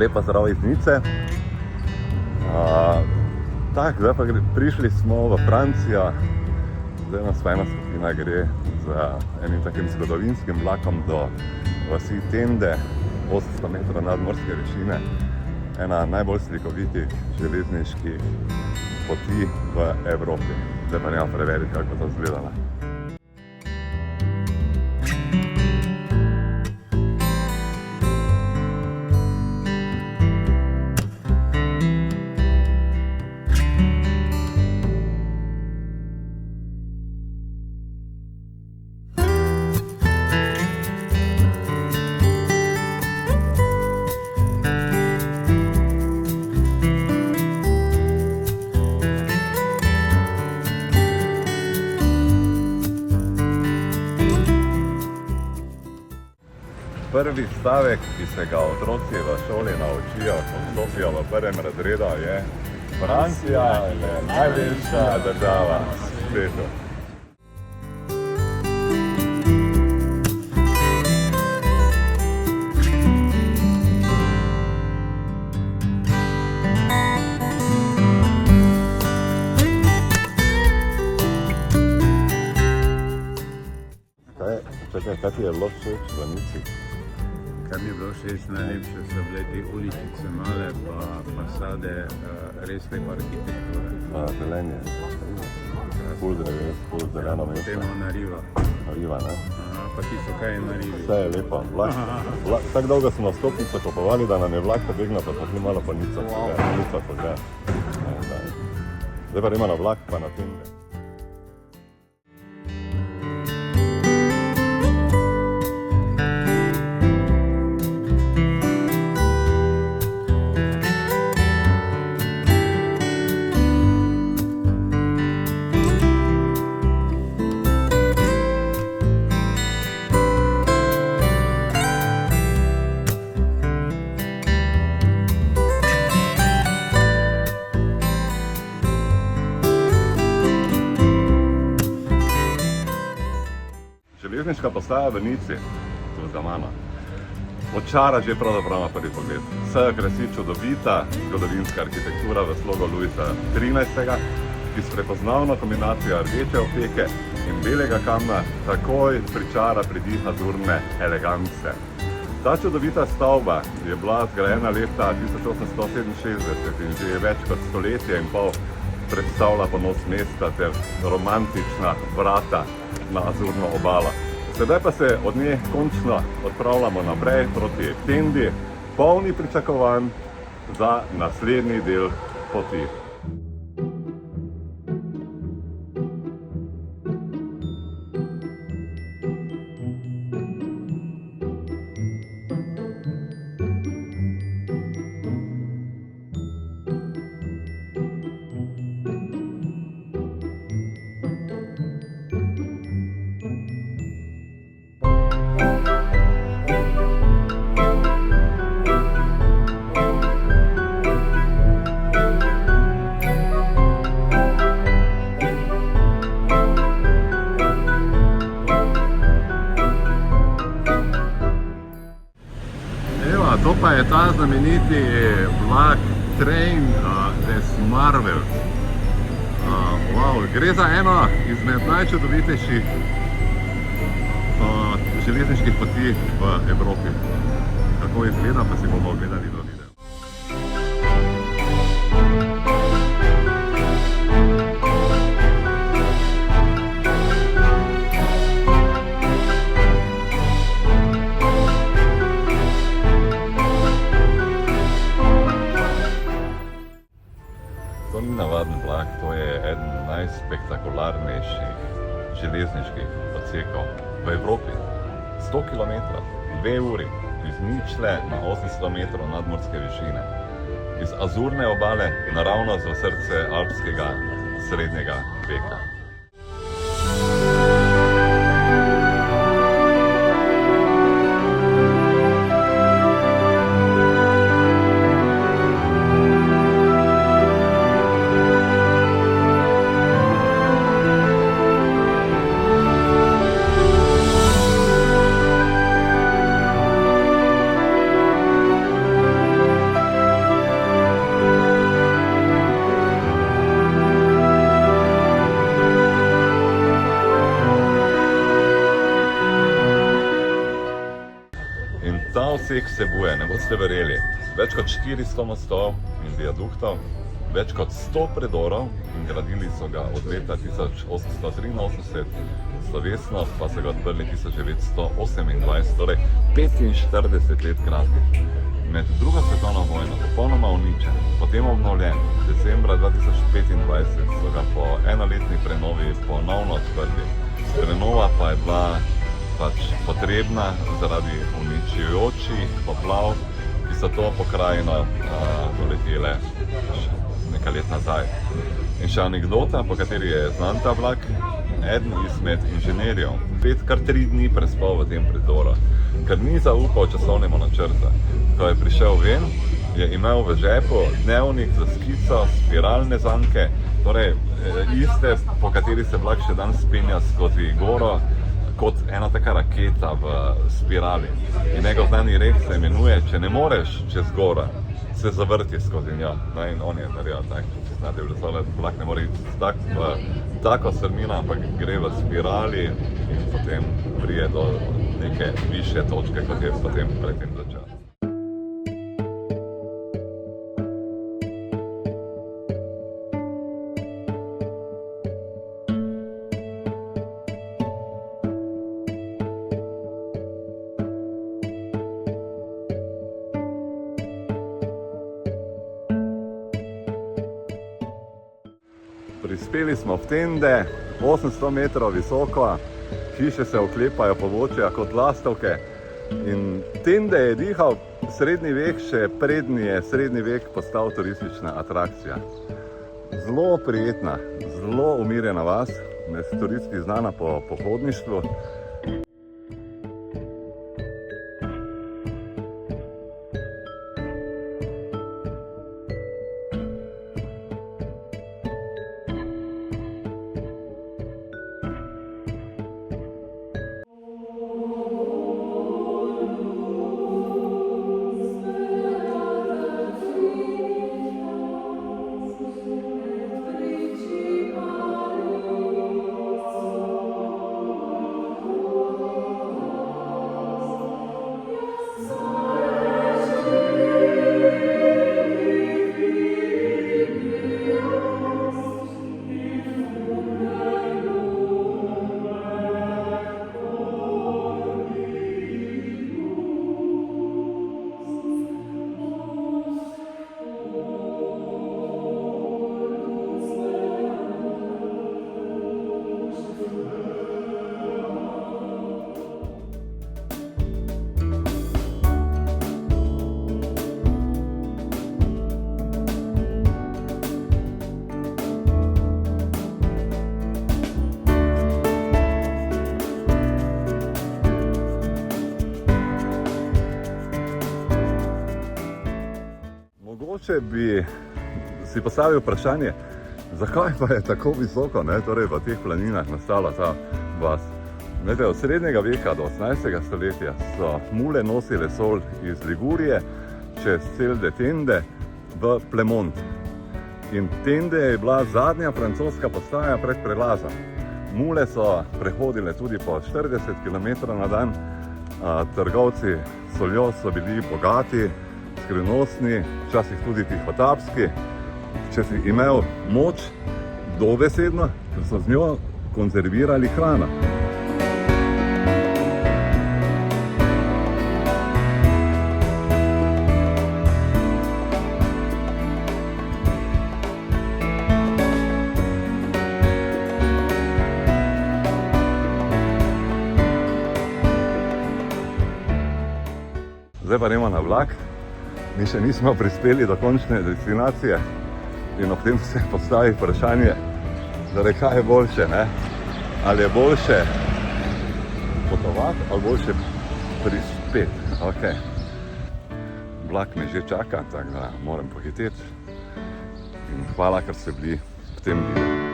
Lepa zdrav iz Nice. Zdaj pa prišli smo v Francijo. Zdaj nas pa ena skupina gre z enim takim zgodovinskim vlakom do vasi Tende, 800 metrov nadmorske višine. Ena najbolj slikovitih železniških poti v Evropi. Zdaj pa nemo preveriti, kako to izgleda. Prvi stavek, ki se ga otroci v šoli naučijo, ko vstopijo v prvem razredu, je: Francija je največja država na svetu. Kaj ti je bilo všeč v Nici? Kar mi je bilo všeč najlepše so bile te uličice male, pa fasade, res lepa arhitektura. Zelenje. Ful dreves, ful zeleno mesto. Potem ona riva. Riva, ne? Pa ti so kaj na rivi. Vse je lepo. Tako dolgo smo na stopnico kupovali, da nam je vlak pobegnil, pa šli malo po Nico. Nica pa gre. Zdaj pa gremo na vlak, pa na Tende. Železniška postaja v Nici, tu za mano, očara že pravzaprav na prvi pogled. Vse krasi čudovita zgodovinska arhitektura v slogu Luisa XIII, ki s prepoznavno kombinacijo rdeče opeke in belega kamna takoj pričara pridih azurne elegance. Ta čudovita stavba je bila zgrajena leta 1867 in že več kot stoletje in pol predstavlja ponos mesta ter romantična vrata na azurno obalo. Sedaj pa se od nje končno odpravljamo naprej proti Tendi, polni pričakovanj za naslednji del poti. To pa je ta znameniti vlak Train des Marvels. Gre za eno izmed najčudovitejših železniških poti v Evropi. Kako izgleda, pa si bomo ogledali v videu. To ni navaden vlak, to je eden najspektakularnejših železniških odsekov v Evropi. 100 km, 2 uri, iz ničle na 800 metrov nadmorske višine. Iz azurne obale naravnost v srce alpskega srednjega veka. projekt vsebuje, ne boste verjeli, več kot 400 mostov in viaduktov, več kot 100 predorov in gradili so ga od leta 1883, slovesno pa so ga odprli 1928, torej 45 let gradnje. Med drugo svetovno vojno popolnoma uničen, potem obnovljen, decembra 2025 so ga po enoletni prenovi ponovno odprli. Prenova pa je bila potrebna zaradi uničujočih poplav, ki so to pokrajino doletele nekaj let nazaj. In še anekdota, po kateri je znan ta vlak, eden izmed inženirjev kar 3 dni prespal v tem predoru, ker ni zaupal časovnemu načrtu. Ko je prišel ven, je imel v žepu dnevnik za skico spiralne zanke, torej iste, po kateri se vlak še dan spenja skozi goro, kot ena taka raketa v spirali. In njegov znani rek se imenuje, če ne moreš čez goro, se zavrti skozi njo. No in on je naredil tak, če znate predstavljati, vlak ne more iti v tako strmino, ampak gre v spirali in potem prije do neke višje točke, kot je potem predtem začel. Prispeli smo v Tende, 800 metrov visoko, hiše se oklepajo pobočja kot lastovke in Tende je dihal srednji vek, še prednji je srednji vek postal turistična atrakcija. Zelo prijetna, zelo umirjena vas, med turisti znana po pohodništvu. Mogoče bi si postavil vprašanje, zakaj pa je tako visoko, torej v teh planinah nastala ta vas. Od srednjega veka do 18. stoletja so mule nosile sol iz Ligurije čez celde Tende v Plemont. In Tende je bila zadnja francoska postaja pred prelazom. Mule so prehodile tudi po 40 km na dan, trgovci s soljo so bili bogati, skrivnostni, včasih tudi tihotapski. Če si imel moč, dobesedno, so z njo konzervirali hrano. Zdaj pa gremo na vlak. Mi še nismo prispeli do končne destinacije in ob tem se postavi vprašanje, kaj je boljše, Ali je boljše potovati ali boljše prispeti. Vlak me že čaka, tako da moram pohiteti. In hvala, ker ste bili v tem videu.